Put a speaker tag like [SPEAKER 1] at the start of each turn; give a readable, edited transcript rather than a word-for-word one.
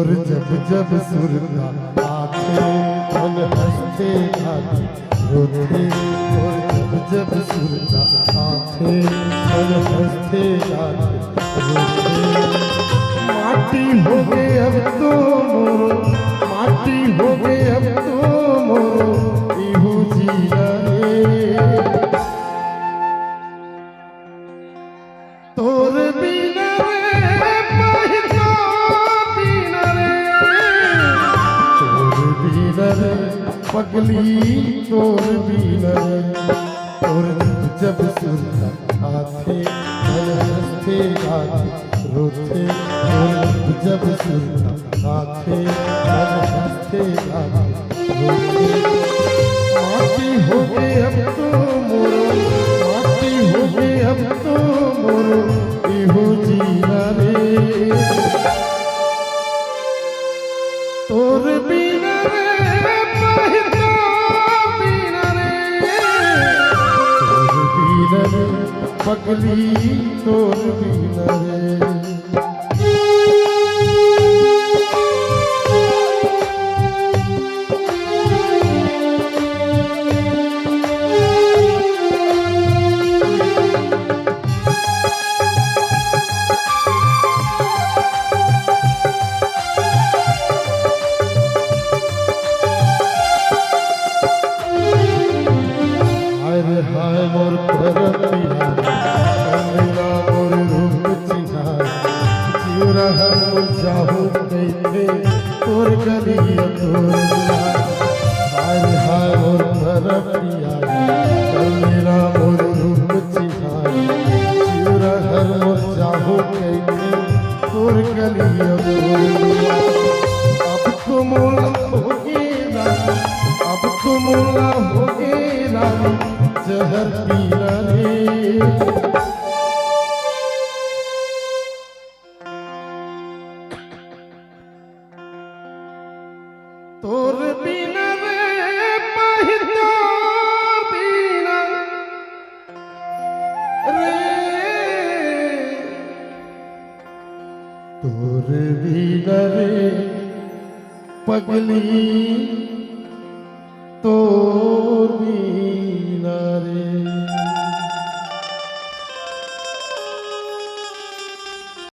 [SPEAKER 1] तोर जब जब सुरता आखे मन हंसते गाते रोते तोर जब जब सुरता आखे मन हंसते गाते रोते माटी हो गए अब तो मोरो माटी हो गए अब तो मोरो इहू जिया रे तोर बिना रे पहितो बिना रे पगली तोर बिना रे तोर जब सुरता आखे मन हंसते गाते रोते तोर जब सुरता आखे मन हंसते गाते रोते माटी हो गए अब तो मोरो माटी हो गए अब तो मोरो इहो जीना रे तोर बिना रे पहितो बिना रे तोर बिना रे पगली तोर बिना रे हाय मोर परतिया मेरा मोर रूप चिन्हा जीवरा हम जाहू कैथे तोर गलिया तोर हाय मोर परतिया मेरा मोर रूप चिन्हा जीवरा हम जाहू कैथे तोर गलिया तोर अब तो मोला हो गेला अब तो मोला हो गेला जहर पीना रे तोर बिना रे पहितो बिना रे तोर बिना रे पगली तो